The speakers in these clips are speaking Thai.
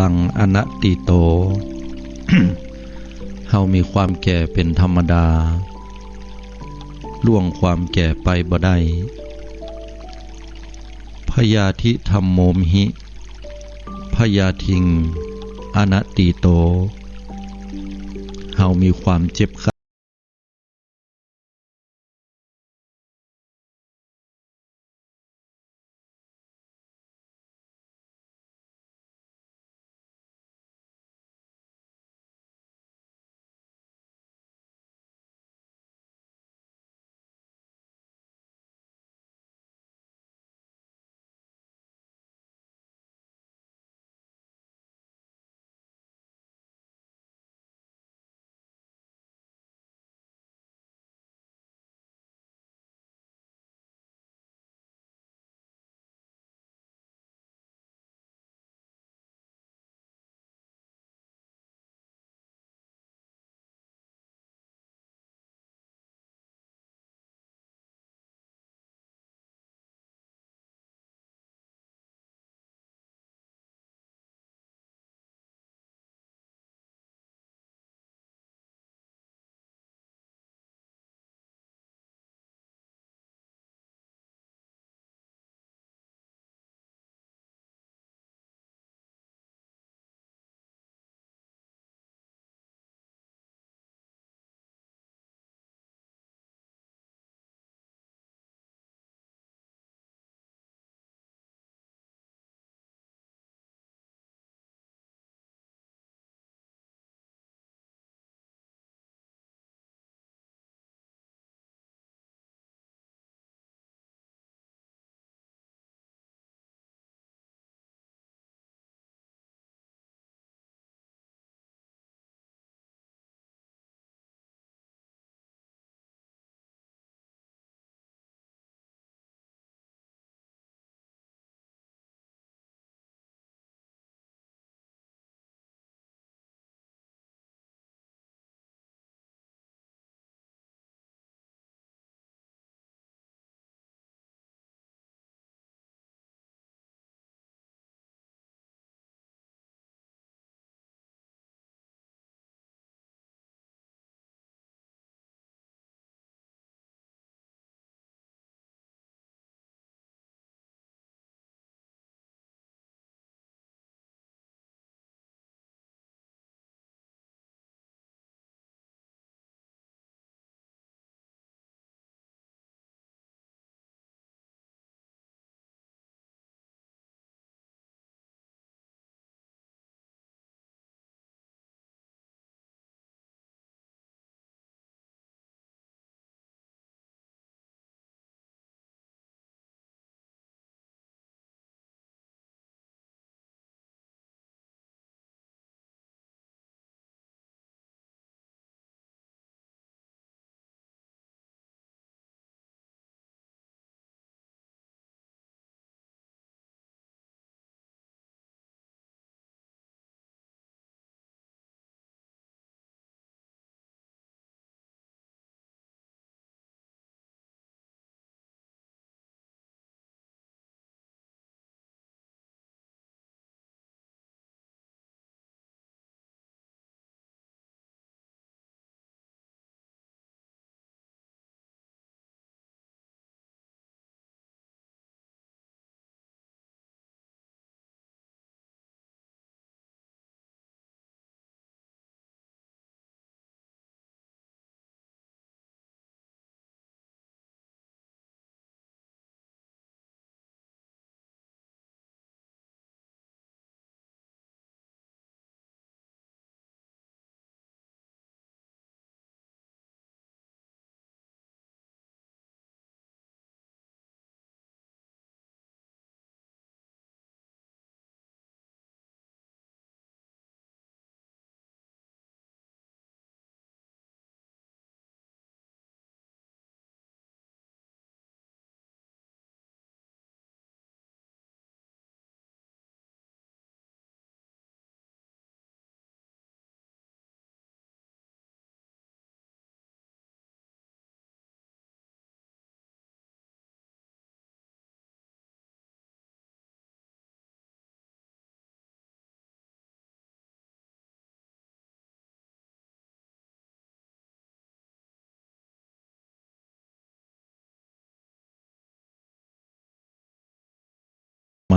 ลังอนัตติโต เฮามีความแก่เป็นธรรมดาล่วงความแก่ไปบ่ได้พยาธิธัมโมมหิพยาทิงอนัตติโตเฮามีความเจ็บ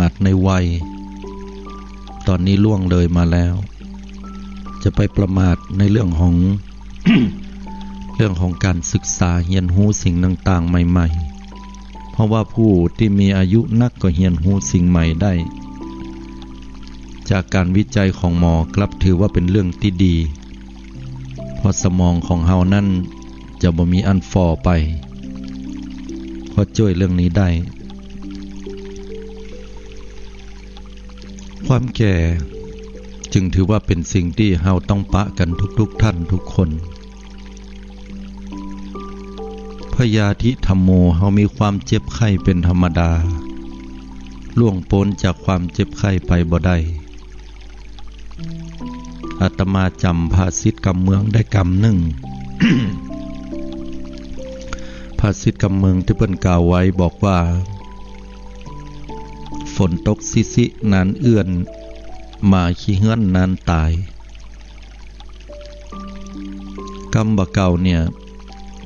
มาทในวัยตอนนี้ล่วงเลยมาแล้วจะไปประมาทในเรื่องของ เรื่องของการศึกษาเรียนรู้สิ่งต่างๆใหม่ๆเพราะว่าผู้ที่มีอายุนักก็เรียนรู้สิ่งใหม่ได้จากการวิจัยของหมอกลับถือว่าเป็นเรื่องที่ดีเพราะสมองของเฮานั้นจะบ่มีอันฝ่อไปเพราะช่วยเรื่องนี้ได้ความแก่จึงถือว่าเป็นสิ่งที่เฮาต้องปะกันทุกท่านทุกคนพยาธิธัมโมเฮามีความเจ็บไข้เป็นธรรมดาล่วงพ้นจากความเจ็บไข้ไปบ่ได้อาตมาจำภาษิตกำเมืองได้กำหนึ่ง ภาษิตกำเมืองที่เพิ่นกล่าวไว้บอกว่าฝนตกซินานเอื้อนมาขี้เหือนนานตายกำบะเก่าเนี่ย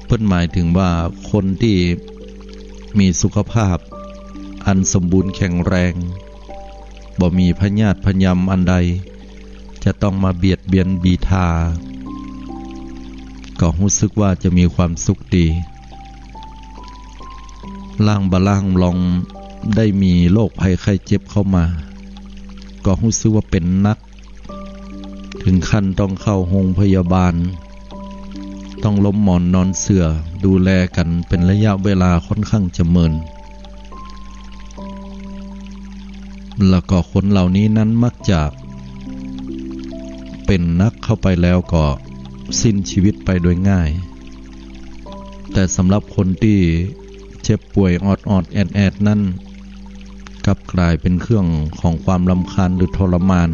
เพิ่นหมายถึงว่าคนที่มีสุขภาพอันสมบูรณ์แข็งแรงบ่มีพยาธิพยามอันใดจะต้องมาเบียดเบียนบีทาก็รู้สึกว่าจะมีความสุขดีล่างบะล่างลองได้มีโรคภัยไข้เจ็บเข้ามาก็รู้สึกว่าเป็นนักถึงขั้นต้องเข้าโรงพยาบาลต้องล้มหมอนนอนเสื่อดูแลกันเป็นระยะเวลาค่อนข้างจะเมินแล้วก็คนเหล่านี้นั้นมักจะเป็นนักเข้าไปแล้วก็สิ้นชีวิตไปโดยง่ายแต่สำหรับคนที่เจ็บป่วยออดแอดนั้นกลับกลายเป็นเครื่องของความรำคาญหรือทรมาน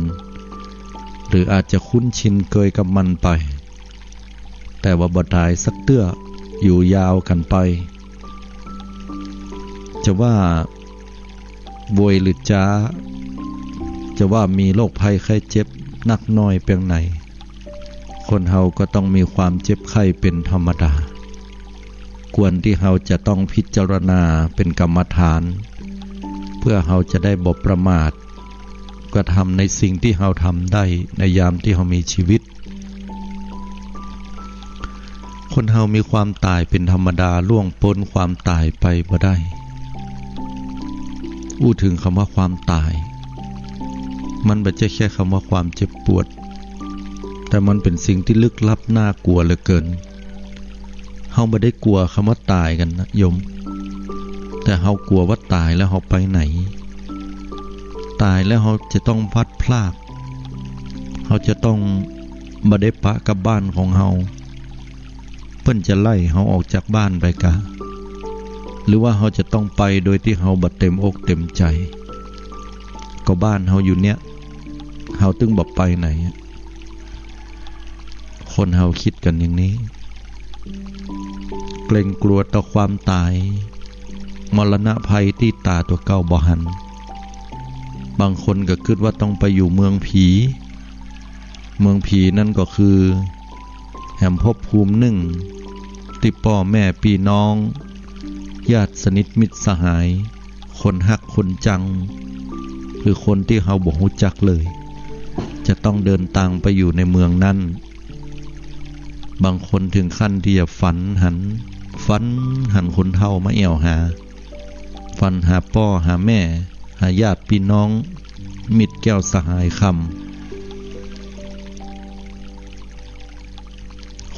หรืออาจจะคุ้นชินเกยกับมันไปแต่ว่าบ่ตายสักเตื้ออยู่ยาวกันไปจะว่าบวยหรือจ้าจะว่ามีโรคภัยไข้เจ็บนักน้อยเพียงไหนคนเฮาก็ต้องมีความเจ็บไข้เป็นธรรมดาควรที่เฮาจะต้องพิจารณาเป็นกรรมฐานเพื่อเฮาจะได้บ่ประมาทกระทำในสิ่งที่เฮาทำได้ในยามที่เฮามีชีวิตคนเฮามีความตายเป็นธรรมดาล่วงพ้นความตายไปบ่ได้อู้ถึงคำว่าความตายมันไม่ใช่แค่คำว่าความเจ็บปวดแต่มันเป็นสิ่งที่ลึกลับน่ากลัวเหลือเกินเฮาไม่ได้กลัวคำว่าตายกันนะโยมแต่เฮากลัวว่าตายแล้วเฮาไปไหนตายแล้วเฮาจะต้องพัดพลากเฮาจะต้องบ่ได้ปะกับบ้านของเฮาเพิ่นจะไล่เฮาออกจากบ้านไปกะหรือว่าเฮาจะต้องไปโดยที่เฮาบ่เต็มอกเต็มใจก็บ้านเฮาอยู่เนี้ยเฮาตึงบ่ไปไหนคนเฮาคิดกันอย่างนี้เกรงกลัวต่อความตายมรณะภัยที่ตาตัวเก่าบ่หันบางคนก็คิดว่าต้องไปอยู่เมืองผีนั่นก็คือแห่งภพภูมิหนึ่งที่พ่อแม่พี่น้องญาติสนิทมิตรสหายคนฮักคนจังคือคนที่เฮาบ่รู้จักเลยจะต้องเดินทางไปอยู่ในเมืองนั้นบางคนถึงขั้นที่จะฝันหันคนเฒ่ามาแอวหาฝันหาพ่อหาแม่หาญาติพี่น้องมิตรแก้วสหายคำ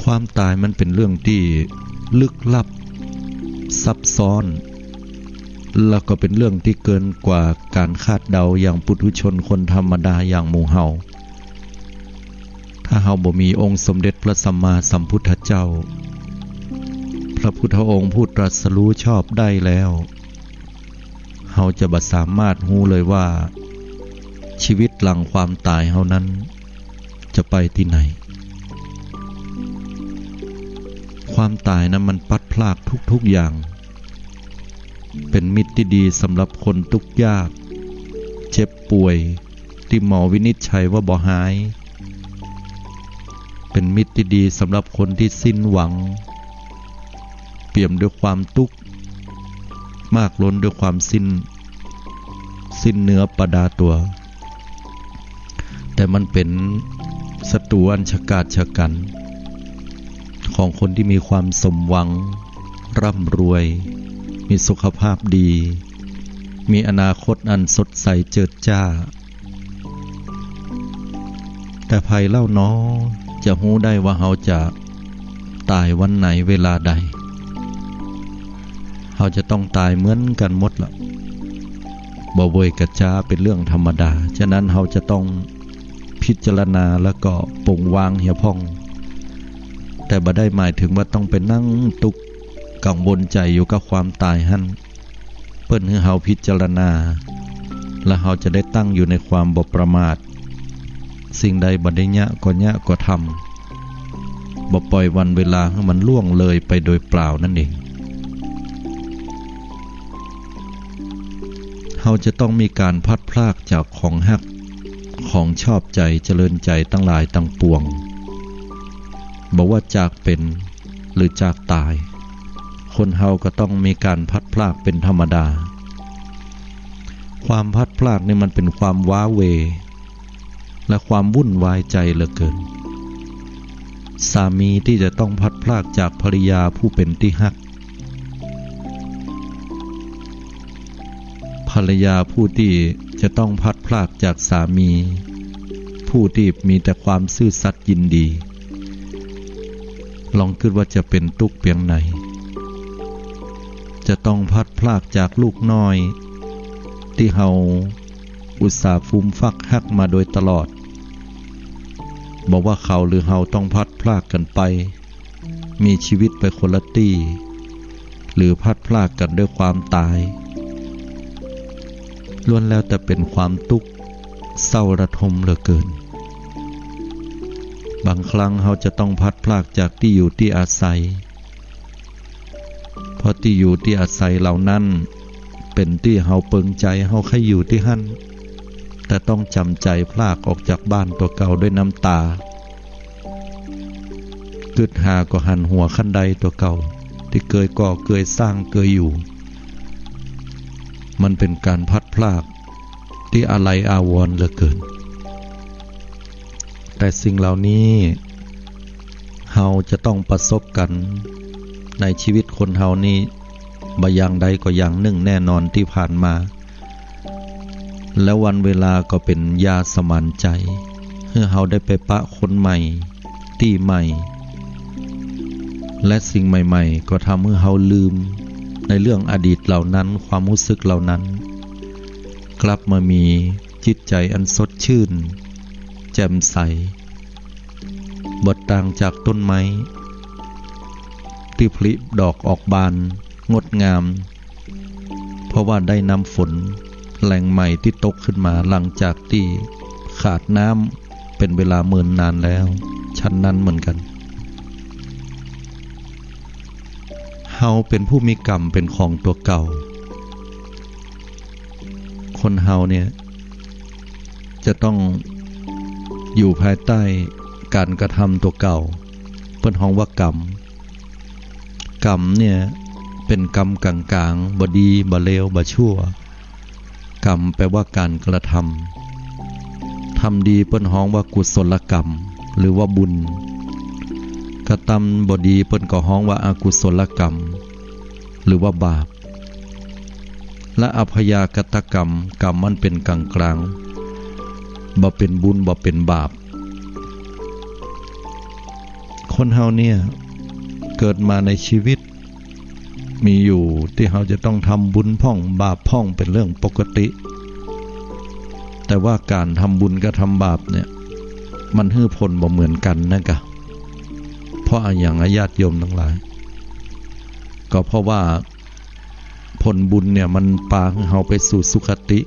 ความตายมันเป็นเรื่องที่ลึกลับซับซ้อนแล้วก็เป็นเรื่องที่เกินกว่าการคาดเดาอย่างปุถุชนคนธรรมดาอย่างหมู่เฮาถ้าเฮาบ่มีองค์สมเด็จพระสัมมาสัมพุทธเจ้าพระพุทธองค์ผู้ตรัสรู้ชอบได้แล้วเฮาจะบ่สามารถรู้เลยว่าชีวิตหลังความตายเฮานั้นจะไปที่ไหนความตายนั้นมันพัดพรากทุกอย่างเป็นมิตรที่ดีสำหรับคนทุกข์ยากเจ็บป่วยที่หมอวินิจฉัยว่าบ่หายเป็นมิตรที่ดีสำหรับคนที่สิ้นหวังเปี่ยมด้วยความทุกข์มากล้นด้วยความสิ้น สิ้นเนื้อประดาตัวแต่มันเป็นศัตรูอันฉกาจฉกันของคนที่มีความสมหวังร่ำรวยมีสุขภาพดีมีอนาคตอันสดใสเจิดจ้าแต่ภัยเล่าน้อจะรู้ได้ว่าเขาจะตายวันไหนเวลาใดเขาจะต้องตายเหมือนกันหมดละบ่เวยกระจ้าเป็นเรื่องธรรมดาฉะนั้นเขาจะต้องพิจารณาแล้วก็ปรงวางเหี่ยพ่องแต่บ่ได้หมายถึงว่าต้องไปนั่งตุกกังวลใจอยู่กับความตายหั่นเปิ้นให้เฮาพิจารณาและเฮาจะได้ตั้งอยู่ในความบ่ประมาทสิ่งใดบ่ได้ยะก็ทำบ่ปล่อยวันเวลาให้มันล่วงเลยไปโดยเปล่านั่นเองเฮาจะต้องมีการพัดพรากจากของฮักของชอบใจเจริญใจตั้งหลายตั้งปวงบอกว่าจากเป็นหรือจากตายคนเฮาก็ต้องมีการพัดพรากเป็นธรรมดาความพัดพรากนี่มันเป็นความว้าเหวและความวุ่นวายใจเหลือเกินสามีที่จะต้องพัดพรากจากภริยาผู้เป็นที่ฮักภรรยาผู้ที่จะต้องพัดพรากจากสามีผู้ที่มีแต่ความซื่อสัตย์ยินดีลองคิดว่าจะเป็นทุกข์เพียงไหนจะต้องพัดพรากจากลูกน้อยที่เฮาอุตส่าห์ฟูมฟักฮักมาโดยตลอดบอกว่าเขาหรือเฮาต้องพัดพรากกันไปมีชีวิตไปคนละตี้หรือพัดพรากกันด้วยความตายล้วนแล้วแต่เป็นความทุกข์เศร้าระทมเหลือเกินบางครั้งเฮาจะต้องพัดพรากจากที่อยู่ที่อาศัยเพราะที่อยู่ที่อาศัยเหล่านั้นเป็นที่เฮาเปิงใจเฮาใครอยู่ที่หั่นแต่ต้องจำใจพลากออกจากบ้านตัวเก่าด้วยน้ำตากึดหาก็หันหัวขั้นใดตัวเก่าที่เคยก่อเคยสร้างเคยอยู่มันเป็นการพัดพลากที่อาลัยอาวรณ์เหลือเกินแต่สิ่งเหล่านี้เฮาจะต้องประสบกันในชีวิตคนเฮานี้บ่อย่างใดก็อย่างหนึ่งแน่นอนที่ผ่านมาแล้ววันเวลาก็เป็นยาสมานใจเพื่อเฮาได้ไปปะคนใหม่ที่ใหม่และสิ่งใหม่ๆก็ทำให้เฮาลืมในเรื่องอดีตเหล่านั้นความรู้สึกเหล่านั้นกลับมามีจิตใจอันสดชื่นแจ่มใสบดต่างจากต้นไม้ที่ผลิดอกออกบานงดงามเพราะว่าได้น้ำฝนแหล่งใหม่ที่ตกขึ้นมาหลังจากที่ขาดน้ำเป็นเวลาเมินนานแล้วชั้นนั้นเหมือนกันเฮาเป็นผู้มีกรรมเป็นของตัวเก่าคนเฮาเนี่ยจะต้องอยู่ภายใต้การกระทำตัวเก่าเพิ่นฮ้องว่ากรรมเนี่ยเป็นกรรมกลางๆบ่ดีบ่เลวบ่ชั่วกรรมแปลว่าการกระทำดีเปิ้นฮ้องว่ากุศลกรรมหรือว่าบุญกระทำบ่ดีเปิ้นก็ฮ้องว่าอกุศลกรรมหรือว่าบาปและอภยากตกรรมมันเป็นกลางบ่เป็นบุญบ่เป็นบาปคนเฮาเนี่ยเกิดมาในชีวิตมีอยู่ที่เฮาจะต้องทำบุญพ่องบาปพ่องเป็นเรื่องปกติแต่ว่าการทำบุญกับทำบาปเนี่ยมันให้ผลบ่เหมือนกันนะกะเพราะอย่างญาติโยมทั้งหลายก็เพราะว่าผลบุญเนี่ยมันพาให้เฮาไปสู่สุคติ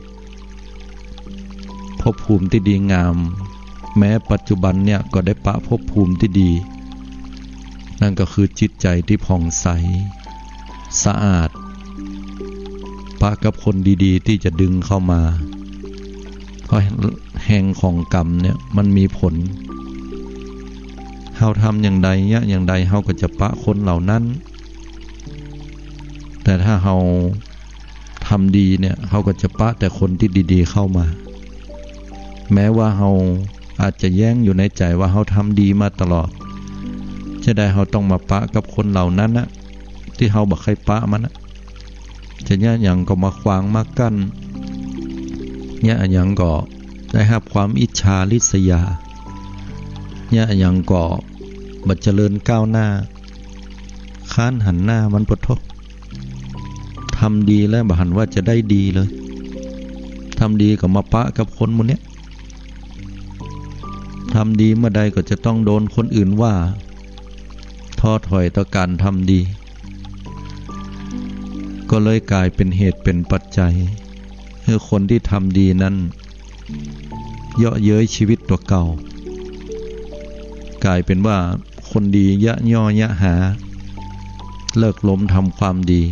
ภพภูมิที่ดีงามแม้ปัจจุบันเนี่ยก็ได้ปะภพภูมิที่ดีนั่นก็คือจิตใจที่ผ่องใสสะอาดปะกับคนดีๆที่จะดึงเข้ามาเพราะแห่งของกรรมเนี่ยมันมีผลเฮาทำอย่างใดอย่างใดเฮาก็จะปะคนเหล่านั้นแต่ถ้าเฮาท ทำดีเนี่ยเขาก็จะปะแต่คนที่ดีๆเข้ามาแม้ว่าเขาอาจจะแย้งอยู่ในใจว่าเขาทำดีมาตลอดจะได้เขาต้องมาปะกับคนเหล่านั้นนะที่เขาบักใครปะมันนะจะเนี่ยอย่างก็มาขวางมากั้นเนี่ยอย่างก็ได้รับความอิจฉาริษยาเนี่ยอย่างก็บัดเจริญก้าวหน้าค้านหันหน้ามันปะทบทำดีแล้วบัหันว่าจะได้ดีเลยทำดีก็มาปะกับคนหมดเนี้ยทำดีเมื่อใดก็จะต้องโดนคนอื่นว่าท้อถอยต่อการทำดีก็เลยกลายเป็นเหตุเป็นปัจจัยให้คนที่ทำดีนั้นเยาะเย้ยชีวิตตัวเก่ากลายเป็นว่าคนดียะย่อยะหาเลิกล้มทำความดี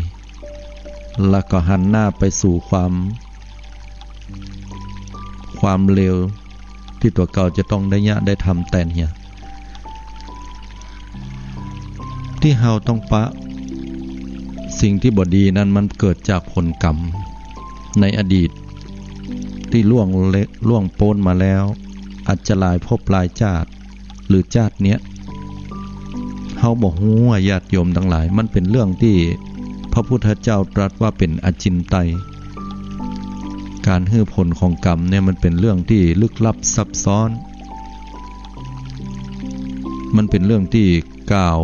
แล้วก็หันหน้าไปสู่ความเลวที่ตัวเก่าจะต้องได้ยะได้ทำแต่เนี่ยที่เฮาต้องปะสิ่งที่บ่ดีนั้นมันเกิดจากผลกรรมในอดีตที่ล่วงโพ้นมาแล้วอาจจะหลายภพหลายชาติหรือชาติเนี้ยเฮาบ่ฮู้ว่าญาติโยมทั้งหลายมันเป็นเรื่องที่พระพุทธเจ้าตรัสว่าเป็นอจินไตยการให้ผลของกรรมเนี่ยมันเป็นเรื่องที่ลึกลับซับซ้อนมันเป็นเรื่องที่กล่าว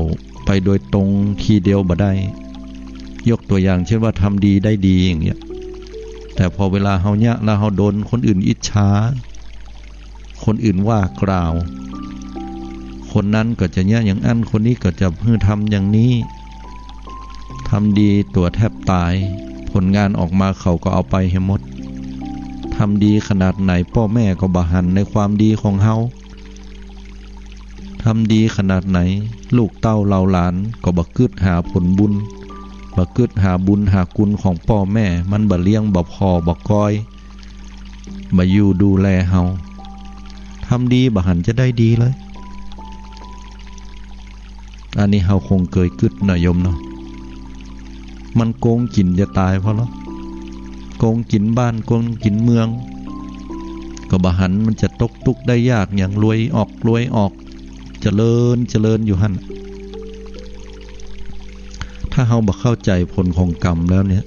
ไปโดยตรงทีเดียวบ่ได้ยกตัวอย่างเช่นว่าทำดีได้ดีอย่างเงี้ยแต่พอเวลาเฮาเนี่ยแล้วเฮาโดนคนอื่นอิจฉาคนอื่นว่ากล่าวคนนั้นก็จะเนี่ยอย่างอันคนนี้ก็จะเพื่อทำอย่างนี้ทำดีตัวแทบตายผลงานออกมาเขาก็เอาไปให้หมดทำดีขนาดไหนพ่อแม่ก็บ่หันในความดีของเฮาทำดีขนาดไหนลูกเต้าเหล่าหลานก็บ่กึดหาผลบุญบ่กึดหาบุญหาคุณของพ่อแม่มันบ่เลี้ยงบ่พอบ่ก้อยบ่อยู่ดูแลเฮาทำดีบ่หันจะได้ดีเลยอันนี้เฮาคงเคยกึดนะโยมเนาะมันโกงกินจะตายเพราะเนาะโกงกินบ้านโกงกินเมืองก็บ่หันมันจะตกทุกข์ได้ยากอย่างรวยออกเจริญอยู่หั่นถ้าเฮาบ่เข้าใจผลของกรรมแล้วเนี่ย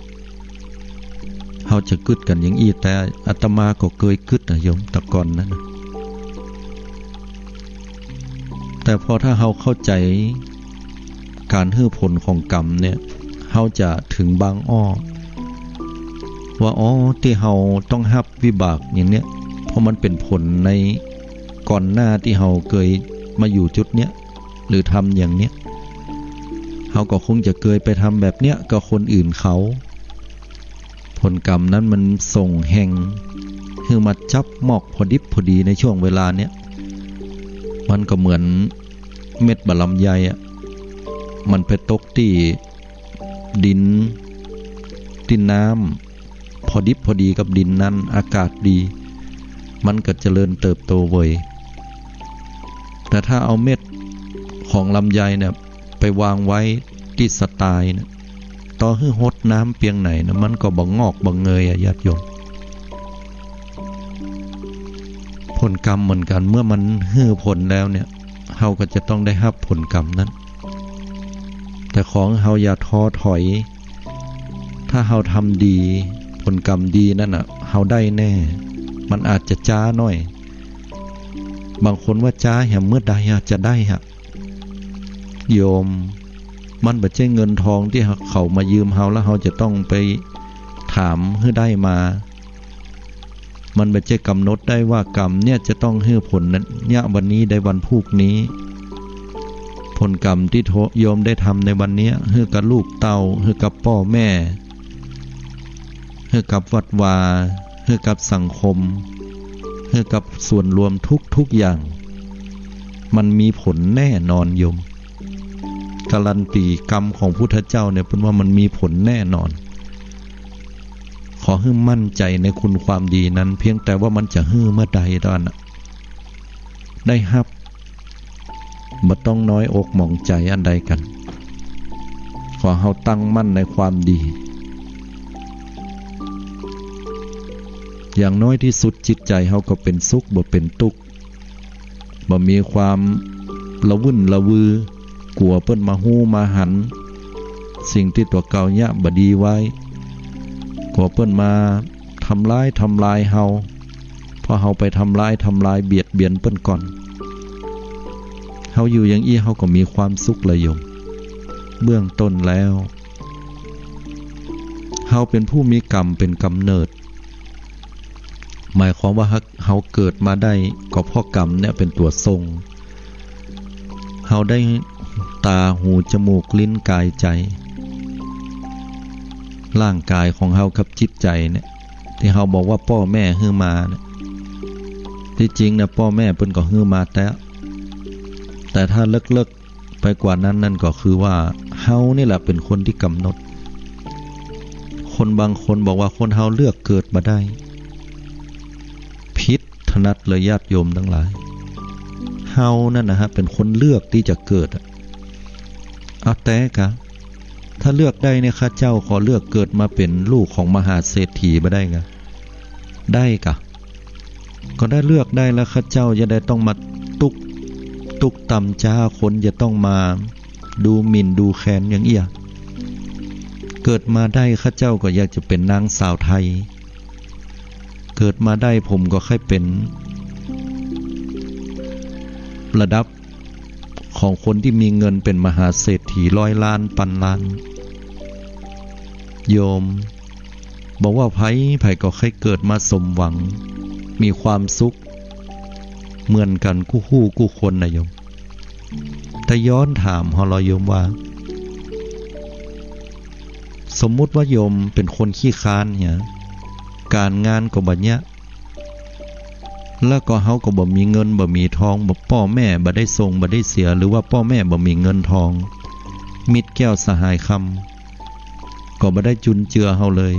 เฮาจะกึดกันอย่างอีแต่อาตมาก็เคยกึดนะโยมแต่ก่อนนั้นแต่พอถ้าเฮาเข้าใจการให้ผลของกรรมเนี่ยเฮาจะถึงบางอ้อว่าที่เฮาต้องรับวิบากอย่างเนี้ยเพราะมันเป็นผลในก่อนหน้าที่เฮาเคยมาอยู่จุดเนี้ยหรือทำอย่างเนี้ยเฮาก็คงจะเคยไปทำแบบเนี้ยกับคนอื่นเขาผลกรรมนั้นมันส่งแห่งคือมาจับหมอกพอดิบพอดีในช่วงเวลาเนี้ยมันก็เหมือนเม็ดบะลำไยอ่ะมันไปตกที่ดินน้ำพอดิบพอดีกับดินนั้นอากาศดีมันก็เจริญเติบโตเว้ยแต่ถ้าเอาเม็ดของลำไยเนี่ยไปวางไว้ที่สไตล์เนี่ยต่อให้หดน้ำเพียงไหนนะมันก็บ่งอกบ่เงยญาติโยมผลกรรมเหมือนกันเมื่อมันให้ผลแล้วเนี่ยเฮาก็จะต้องได้รับผลกรรมนั้นแต่ของเฮาอย่าท้อถอยถ้าเฮาทำดีผลกรรมดีนั่นน่ะเฮาได้แน่มันอาจจะช้าหน่อยบางคนว่าช้าแห่เมื่อใดจะได้ฮะโยมมันบ่ใช่เงินทองที่เขามายืมเฮาแล้วเฮาจะต้องไปถามให้ได้มามันบ่ใช่กำหนดได้ว่ากรรมเนี่ยจะต้องให้ผลนั้นเนี่ยวันนี้ได้วันพรุ่งนี้ผลกรรมที่โยมได้ทำในวันนี้ให้กับลูกเต้าให้กับพ่อแม่ให้กับวัดวาให้กับสังคมให้กับส่วนรวมทุกอย่างมันมีผลแน่นอนโยมการันตีกรรมของพุทธเจ้าเนี่ยเป็นว่ามันมีผลแน่นอนขอให้มั่นใจในคุณความดีนั้นเพียงแต่ว่ามันจะฮื้อเมื่อใดตอนได้ฮับบ่ต้องน้อยอกหมองใจอันใดกันขอเฮาตั้งมั่นในความดี อย่างน้อยที่สุดจิตใจเฮาก็เป็นสุขบ่เป็นทุกข์บ่มีความละวุ่นละวือกลัวเปิ้นมาฮู้มาหันสิ่งที่ตัวเก่ายะบ่ดีไว้กลัวเปิ้นมาทำร้ายเฮาพอเฮาไปทำร้ายเบียดเบียนเปิ้นก่อนเฮาอยู่อย่างอี้เฮาก็มีความสุขละโยมเบื้องต้นแล้วเฮาเป็นผู้มีกรรมเป็นกำเนิดหมายความว่าเฮาเกิดมาได้ก็เพราะกรรมเนี่ยเป็นตัวทรงเฮาได้ตาหูจมูกลิ้นกายใจร่างกายของเฮากับจิตใจเนี่ยที่เฮาบอกว่าพ่อแม่ฮื้อมาเนี่ยที่จริงเนี่ยพ่อแม่เพิ่นก็ฮื้อมาแต่ถ้าเลิกไปกว่านั้นนั่นก็คือว่าเฮานี่แหละเป็นคนที่กำหนดคนบางคนบอกว่าคนเฮาเลือกเกิดมาได้พิษถนัดเลยญาติโยมทั้งหลายเฮานั่นนะฮะเป็นคนเลือกที่จะเกิดเอาแต่กะถ้าเลือกได้เนี่ยข้าเจ้าขอเลือกเกิดมาเป็นลูกของมหาเศรษฐีมาได้กะได้กะก็ได้เลือกได้แล้วข้าเจ้าจะได้ต้องมาตุกต่ำจ้าคนจะต้องมาดูหมิ่นดูแคลนอย่างเอี้ยเกิดมาได้ข้าเจ้าก็อยากจะเป็นนางสาวไทยเกิดมาได้ผมก็ค่อยเป็นระดับของคนที่มีเงินเป็นมหาเศรษฐี100 ล้านพันล้านโยมบอกว่าไผก็ค่อยเกิดมาสมหวังมีความสุขเหมือนกันคู่คนนะโยมแต่ย้อนถามเฮาลอยโยมว่าสมมุติว่าโยมเป็นคนขี้ค้านเนี่ยการงานก็บ่เนี้ยแล้วก็เฮาก็บ่มีเงินบ่มีทองบ่พ่อแม่บ่ได้ส่งบ่ได้เสียหรือว่าพ่อแม่บ่มีเงินทองมิตรแก้วสหายคำก็บ่ได้จุนเจือเฮาเลย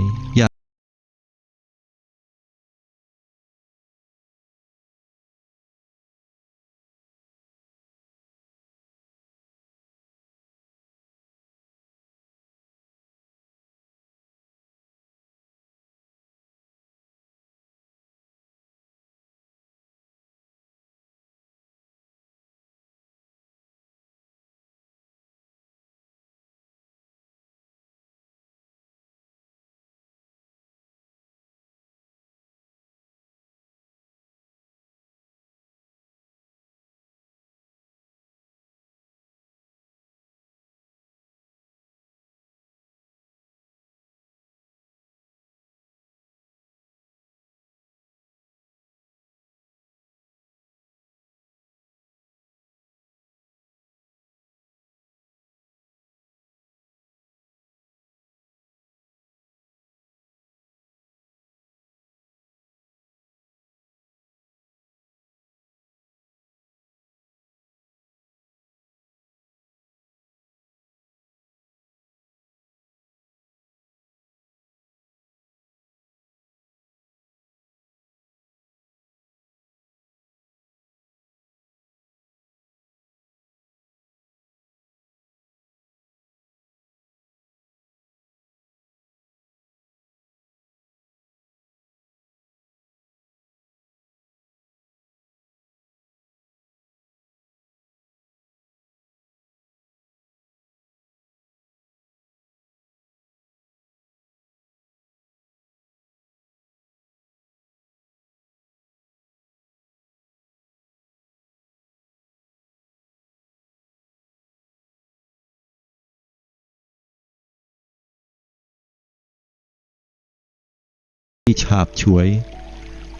ที่ฉาบฉวย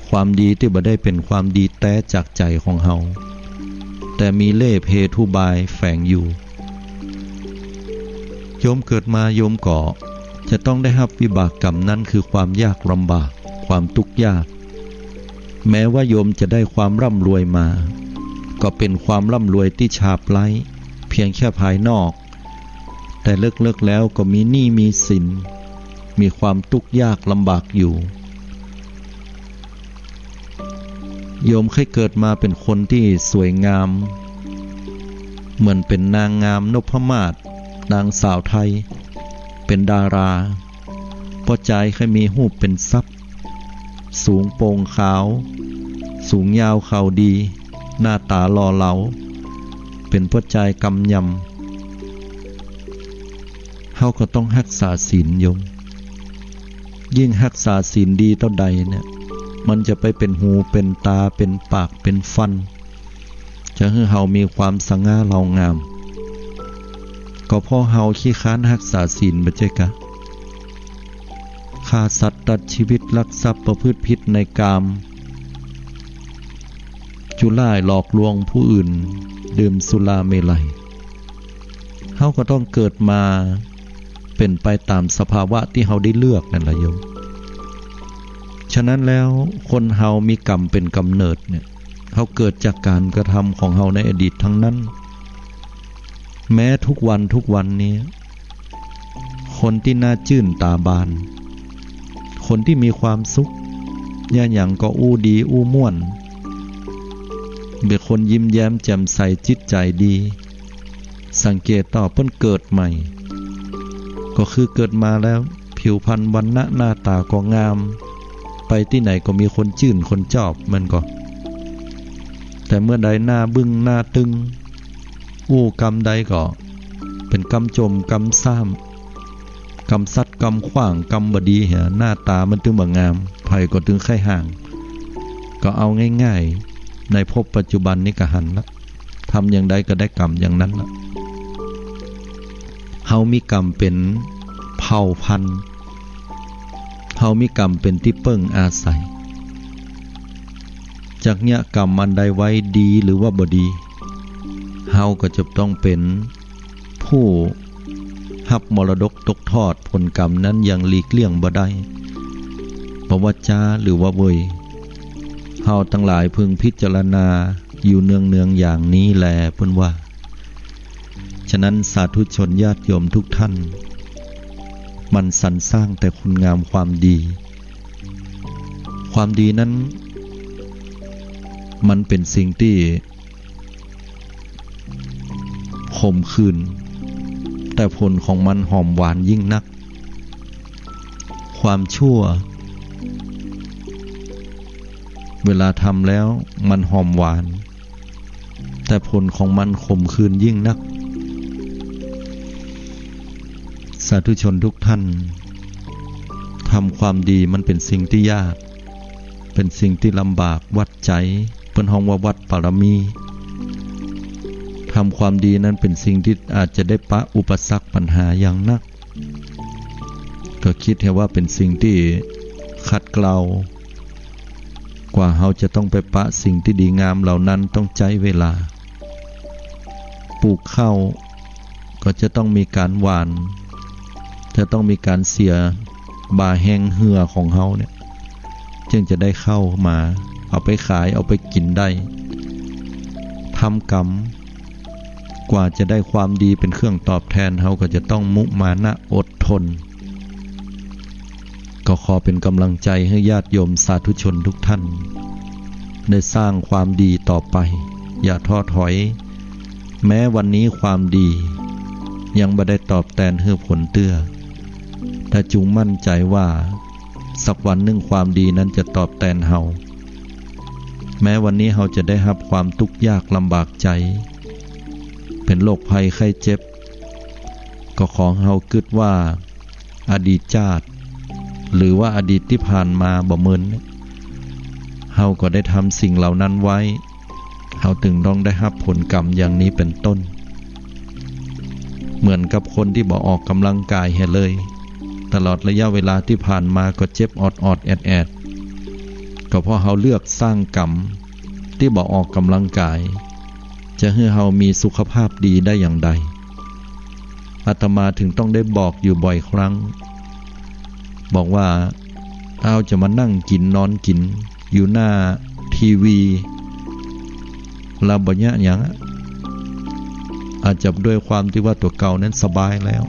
ความดีที่บ่ได้เป็นความดีแท้จากใจของเฮาแต่มีเล่ห์เพทุบายแฝงอยู่โยมเกิดมาโยมก็จะต้องได้รับวิบากกรรมนั้นคือความยากลำบากความทุกข์ยากแม้ว่าโยมจะได้ความร่ำรวยมาก็เป็นความร่ำรวยที่ฉาบไร้เพียงแค่ภายนอกแต่เลิกแล้วก็มีหนี้มีสินมีความทุกข์ยากลำบากอยู่โยมเคยเกิดมาเป็นคนที่สวยงามเหมือนเป็นนางงามนพมาศนางสาวไทยเป็นดาราพอใจเคยมีรูปเป็นทรัพย์ สูงโปร่งขาวสูงยาวเข่าดีหน้าตาหล่อเหลาเป็นผู้ใจกำยำเฮาก็ต้องรักษาศีลโยมยิ่งรักษาศีลดีเท่าใดเนี่ยมันจะไปเป็นหูเป็นตาเป็นปากเป็นฟันจะให้เฮามีความสง่าเล่างามก็เพราะเฮาขี้ค้านรักษาศีลบ่ใช่กะฆ่าสัตว์ตัดชีวิตลักทรัพย์ประพฤติผิดในกามจุล่ายหลอกลวงผู้อื่นดื่มสุราเมลัยเฮาก็ต้องเกิดมาเป็นไปตามสภาวะที่เฮาได้เลือกนั่นล่ะโยมฉะนั้นแล้วคนเฮามีกรรมเป็นกำเนิดเนี่ยเฮาเกิดจากการกระทำของเฮาในอดีตทั้งนั้นแม้ทุกวันนี้คนที่น่าชื่นตาบานคนที่มีความสุขย่าหยังก็อู้ดีอู้ม่วนเป็นคนยิ้มแย้มแจ่มใสจิตใจดีสังเกตต่อเพิ่นเกิดใหม่ก็คือเกิดมาแล้วผิวพรรณวรรณะหน้าตาก็งามไปที่ไหนก็มีคนชื่นคนชอบมันก็แต่เมื่อใดหน้าบึ้งหน้าตึงอู้กรรมใดก็เป็นกรรมจมกรรมซ้ำกรรมสัตว์กรรมขว้างกรรมบดีเหี่ยหน้าตามันถึงบ่งามไผก็ถึงไข้ห่างก็เอาง่ายๆในภพปัจจุบันนี้ก็หันละทำอย่างใดก็ได้กรรมอย่างนั้นละเฮามีกรรมเป็นเผ่าพันธุ์เฮามีกรรมเป็นที่เปิ้งอาศัยจากเนี้ยกรรมอันใดไว้ดีหรือว่าบ่ดีเฮาก็จะต้องเป็นผู้รับมรดกตกทอดผลกรรมนั้นอย่างหลีกเลี่ยงบ่ได้บ่ว่าจ้าหรือว่าเว้ยเฮาทั้งหลายพึงพิจารณาอยู่เนืองๆอย่างนี้แลเพิ่นว่าฉะนั้นสาธุชนญาติโยมทุกท่านมันสรรสร้างแต่คุณงามความดีความดีนั้นมันเป็นสิ่งที่ขมขื่นแต่ผลของมันหอมหวานยิ่งนักความชั่วเวลาทำแล้วมันหอมหวานแต่ผลของมันขมขื่นยิ่งนักสาธุชนทุกท่านทำความดีมันเป็นสิ่งที่ยากเป็นสิ่งที่ลำบากวัดใจเป็นห้องว่าวัดปรมีทำความดีนั้นเป็นสิ่งที่อาจจะได้ปะอุปสรรคปัญหาอย่างนักก็คิดให้ว่าเป็นสิ่งที่ขัดเกลากว่าเราจะต้องไปปะสิ่งที่ดีงามเหล่านั้นต้องใช้เวลาปลูกข้าวก็จะต้องมีการหว่านจะต้องมีการเสียบ่าแห้งเหือของเฮาเนี่ยจึงจะได้เข้ามาเอาไปขายเอาไปกินได้ทำกรรมกว่าจะได้ความดีเป็นเครื่องตอบแทนเฮาก็จะต้องมุมานะอดทนก็ขอเป็นกำลังใจให้ญาติโยมสาธุชนทุกท่านได้สร้างความดีต่อไปอย่าท้อถอยแม้วันนี้ความดียังบ่ได้ตอบแทนให้ผลเตื้อแต่จงมั่นใจว่าสักวันหนึ่งความดีนั้นจะตอบแทนเฮาแม้วันนี้เฮาจะได้รับความทุกข์ยากลำบากใจเป็นโรคภัยไข้เจ็บก็ขอเฮาคิดว่าอดีตชาติหรือว่าอดีตที่ผ่านมาบ่เหมือนเฮาก็ได้ทำสิ่งเหล่านั้นไว้เฮาถึงต้องได้รับผลกรรมอย่างนี้เป็นต้นเหมือนกับคนที่บ่ออกกำลังกายเลยตลอดระยะเวลาที่ผ่านมาก็เจ็บออดแอดก็เพราะเฮาเลือกสร้างกรรมที่บ่ออกกำลังกายจะให้เฮามีสุขภาพดีได้อย่างใดอาตมาถึงต้องได้บอกอยู่บ่อยครั้งบอกว่าเอาจะมานั่งกินนอนกินอยู่หน้าทีวีลาบ่ยะหยังอาจจะด้วยความที่ว่าตัวเก่านั้นสบายแล้ว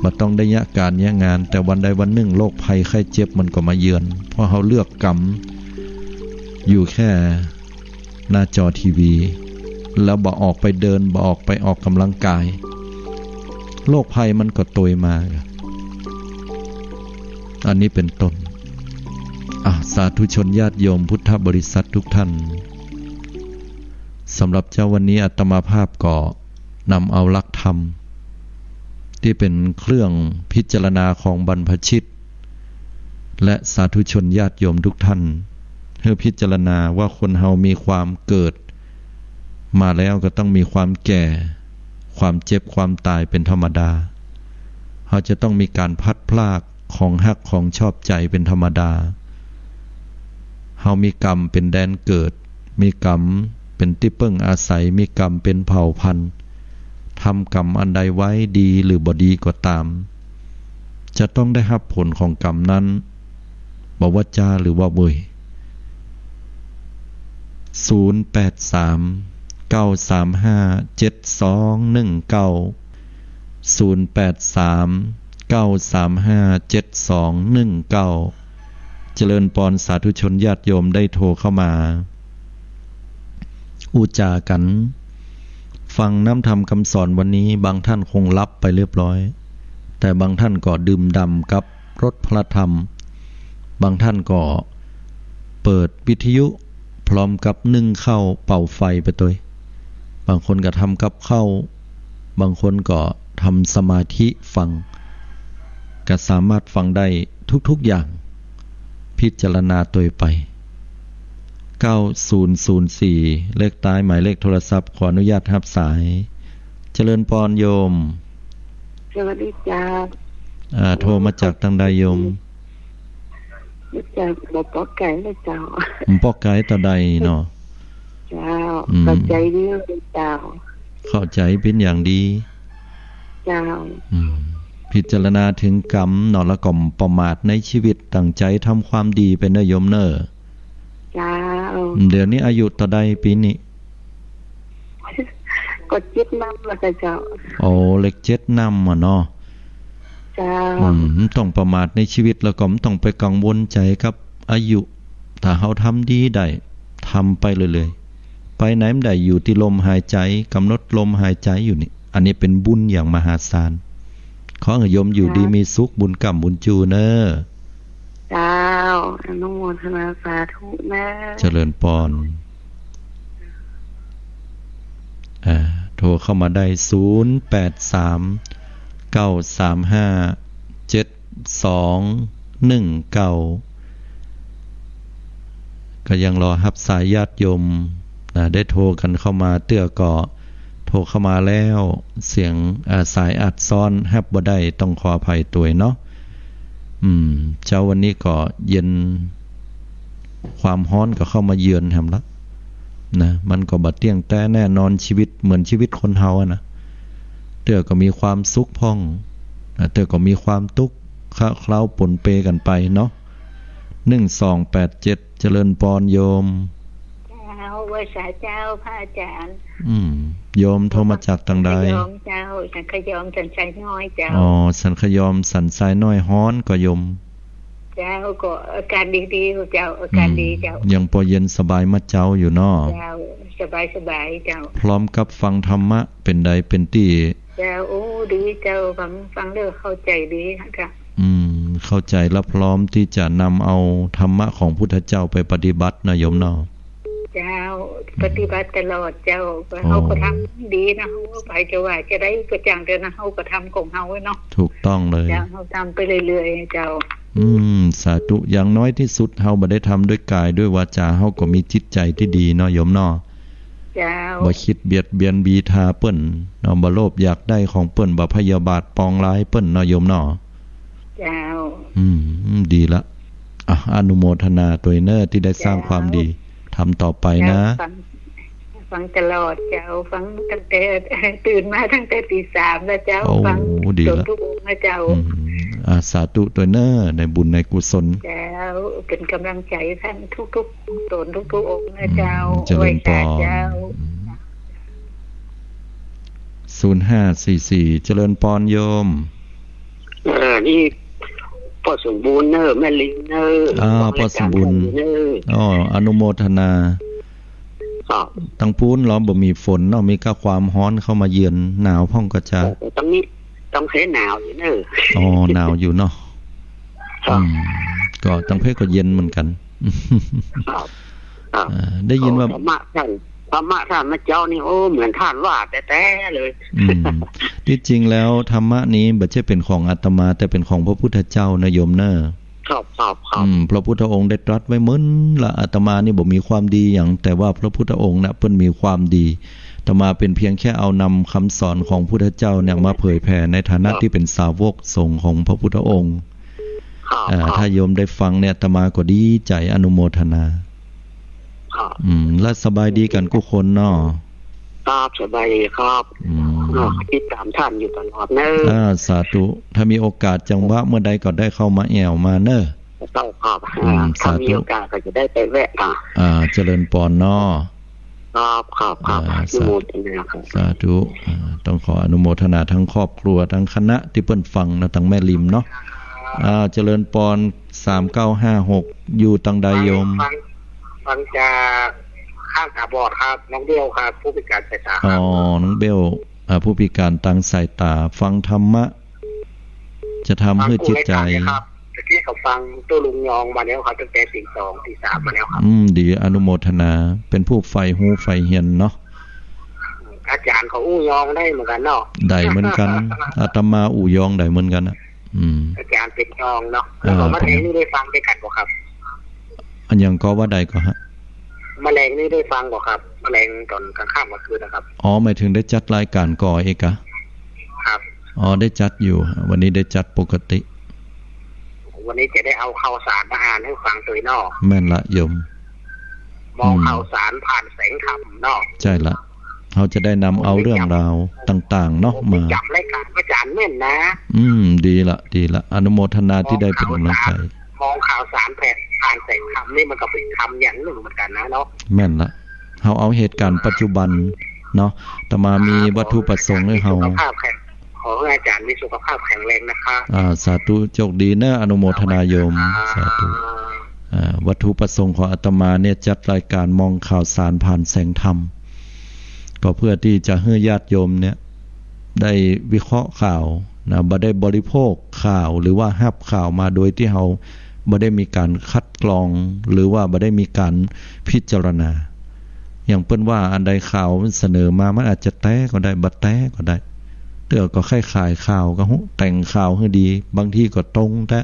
บ่ต้องได้ยะการยะงานแต่วันใดวันหนึ่งโรคภัยไข้เจ็บมันก็มาเยือนเพราะเฮาเลือกกรรมอยู่แค่หน้าจอทีวีแล้วบ่ออกไปเดินบ่ออกไปออกกำลังกายโรคภัยมันก็โตยมาอันนี้เป็นต้น สาธุชนญาติโยมพุทธบริษัททุกท่านสำหรับเจ้าวันนี้อาตมาภาพก็นำเอาหลักธรรมที่เป็นเครื่องพิจารณาของบรรพชิตและสาธุชนญาติโยมทุกท่านเพื่อพิจารณาว่าคนเฮามีความเกิดมาแล้วก็ต้องมีความแก่ความเจ็บความตายเป็นธรรมดาเขาจะต้องมีการพัดพลากของฮักของชอบใจเป็นธรรมดาเฮามีกรรมเป็นแดนเกิดมีกรรมเป็นที่เปิ้งอาศัยมีกรรมเป็นเผ่าพันธุ์ทำกรรมอันใดไว้ดีหรือบ่ดีก็ตามจะต้องได้รับผลของกรรมนั้นบ่ว่าจ้าหรือว่าเบยเจริญปอนสาธุชนญาติโยมได้โทรเข้ามาอุจากันฟังน้ำธรรมคำสอนวันนี้บางท่านคงรับไปเรียบร้อยแต่บางท่านก็ดื่มด่ำกับรสพระธรรมบางท่านก็เปิดวิทยุพร้อมกับนึ่งข้าวเป่าไฟไปตัวบางคนก็ทำกับข้าวบางคนก็ทำสมาธิฟังก็สามารถฟังได้ทุกๆอย่างพิจารณาตัวไป9004เลขท้ายหมายเลขโทรศัพท์ขออนุญาตรับสายเจริญปอนโยมสวัสดีจ้าโทรมาจากทางใดโยมจากบ่ปอกไก่เลยเจ้าปอกไก่ต่อใดเนาะเจ้าเข้าใจดีเจ้าเข้าใจเป็นอย่างดีเจ้าพิจารณาถึงกรรมเนาะละก่อมประมาทในชีวิตตั้งใจทำความดีเป็นเด้อโยมเน้อจ้าเดี๋ยวนี้อายุต่อใดปีนี้ก็7นำแล้วเจ้าโอ้เลข7นำอ่ะเนาะจ้าต้องประมาทในชีวิตแล้วก็ต้องไปกังวลใจกับอายุถ้าเฮาทำดีได้ทำไปเรื่อยๆไปไหนได้อยู่ที่ลมหายใจกำหนดลมหายใจอยู่นี่อันนี้เป็นบุญอย่างมหาศาลขอให้โยมอยู่ดีมีสุขบุญกรรมบุญจูเน้อเจ้าอนุโมทนาสาธุนะเจริญปอนโทรเข้ามาได้0839357219ก็ยังรอรับสายญาติโยมได้โทรกันเข้ามาเตื้อก่อโทรเข้ามาแล้วเสียงสายอัดซ้อนแฮบบ่ได้ต้องขออภัยตัวเนาะเช้าวันนี้ก็เย็นความร้อนก็เข้ามาเยือนแฮมละนะมันก็บ่เที่ยงแต่แน่นอนชีวิตเหมือนชีวิตคนเฮานะเตื้อก็มีความสุขพ่องเตื้อก็มีความทุกข์เคล้าปนเปกันไปเนาะ1287เจริญปอนโยมวสาเจ้าพระอาจารย์โยมโทรมาจากทางใดโยมเจ้าสันขยอมสันไซน้อยเจ้าสันขยอมสันไซน้อยฮ้อนก็โยมเจ้าก็อาการดีๆเจ้าอาการดีเจ้ายังพอเย็นสบายมาเจ้าอยู่เนาะเจ้าสบายเจ้าพร้อมกับฟังธรรมะเป็นใดเป็นที่เจ้าโอ้ดีเจ้าฟังเด้อเข้าใจดีค่ะเข้าใจและพร้อมที่จะนำเอาธรรมะของพุทธเจ้าไปปฏิบัตินะโยมเนาะเจ้าปฏิบัติตลอดเจ้าเขาก็ทำดีนะเขาไปจะว่าจะได้กระจ่างเดินนะเขาก็ทำของเขาเนาะถูกต้องเลยเขาทำไปเรื่อยๆเจ้าสาธุอย่างน้อยที่สุดเฮาบ่ได้ทำด้วยกายด้วยวาจาเฮาก็มีจิตใจที่ดีเนาะโยมเนาะเจ้าบ่คิดเบียดเบียนบีทาเปิ้นเนาะบ่โลภอยากได้ของเปิ้นบ่พยาบาทปองร้ายเปิ้นเนาะโยมเนาะเจ้าดีละอนุโมทนาตัวเน้อที่ได้สร้างความดีทำต่อไปนะฟังตลอดเจ้าฟังตั้งแต่ตื่นมาตั้งแต่ตี 3แล้วเจ้าฟังจนทุกองค์นะเจ้าสาธุตัวเน้อในบุญในกุศลเจ้าเป็นกำลังใจท่านทุกๆตนทุกๆองค์นะเจ้าเจริญพรเจ้า0544เจริญพรโยมนี่พ่อสมบูรณ์เนอแม่ลิงเนอพ่อสมบูรณ์อนุโมทนาตั้งพูนล้อมบ่มีฝนเนาะมีก็ความร้อนเข้ามาเยือนหนาวพ่องก็จะต้องเสหนาวอยู่เนอหนาวอยู่เนาะ ก็ตั้งเพศก็เย็นเหมือนกัน ครับได้ยินว่าธรรมะท่านมาเจ้านี่โอ้เหมือนท่านว่าแต่เลยที่จริงแล้วธรรมะนี้บ่ใช่เป็นของอาตมาแต่เป็นของพระพุทธเจ้านะโยมเนอะครับพระพุทธองค์ได้ตรัสไว้เหมือนละอาตมานี่บ่มีความดีอย่างแต่ว่าพระพุทธองค์น่ะเพิ่นมีความดีอาตมาเป็นเพียงแค่เอานำคำสอนของพุทธเจ้าเนี่ยมาเผยแผ่ในฐานะที่เป็นสาวกสงฆ์ของพระพุทธองค์ถ้าโยมได้ฟังเนี่ยอาตมาก็ดีใจอนุโมทนาและสบายดีกันทุกคนเนาะครับสบายดีครับติดตามท่านอยู่ตลอดเนอะสาธุถ้ามีโอกาสจังหวะเมื่อใดก็ได้เข้ามาแอวมาเนอะครับถ้ามีโอกาสก็จะได้ไปแวะเจริญปอนเนาะครับสาธุต้องขออนุโมทนาทั้งครอบครัวทั้งคณะที่เพิ่นฟังนะทั้งแม่ริมเนาะเจริญปอน3956อยู่ตังใดโยมฟังจากข้างตาบอดครับน้องเบลครับผู้พิการสายตาน้องเบลผู้พิการทางสายตาฟังธรรมะจะทำให้จิตใจครับตะกี้เขาฟังตัวลุงยองมาแล้วครับตั้งแต่ตี 2 ตี 3มาแล้วครับดีอนุโมทนาเป็นผู้ใฝ่หูใฝ่เห็นเนาะอาจารย์เขาอู้ยองได้เหมือนกันเนาะได้เหมือนกันอาตมาอู้ยองได้เหมือนกันอ่ะอาจารย์เป็นยองเนาะแล้วก็มาเองนี่ได้ฟังได้กันบ่ครับอันยังก็ว่าใดก็ฮะแมลงนี่ได้ฟังบ่ครับแมลงตอนกลางค่ำกลางคืนนะครับหมายถึงได้จัดรายการก่อเอกะครับได้จัดอยู่วันนี้ได้จัดปกติวันนี้จะได้เอาข่าวสารมาอ่านให้ฟังตัวนอกแม่นละโยมมองข่าวสารผ่านแสงธรรมนอกใช่ละเราจะได้นำเอาเรื่องราวต่างๆเนาะมาจำรายการอาจารย์แม่นนะดีละอนุโมทนาที่ได้เป็นกำลังใจมองข่าวสารผ่านแสงธรรมนี่มันก็เป็นธรรมอย่างหนึ่งเหมือนกันนะเนาะแม่นละเราเอาเหตุการณ์ปัจจุบันเนาะแต่มามีวัตถุประสงค์ให้เราขอให้อาจารย์มีสุขภาพแข็งแรงนะคะสาธุโชคดีนะอนุโมทนาโยมสาธุวัตถุประสงค์ของอาตมาเนี่ยจัดรายการมองข่าวสารผ่านแสงธรรมก็เพื่อที่จะให้ญาติโยมเนี่ยได้วิเคราะห์ข่าวนะบ่ได้บริโภคข่าวหรือว่ารับข่าวมาโดยที่เราบ่ได้มีการคัดกรองหรือว่าบ่ได้มีการพิจารณาอย่างเปิ้นว่าอันใดข่าวมันเสนอมามันอาจจะแต้ก็ได้บ่แต้ก็ได้เตื้อก็คล้ายๆข่าวก็แต่งข่าวให้ดีบางทีก็ตรงแต่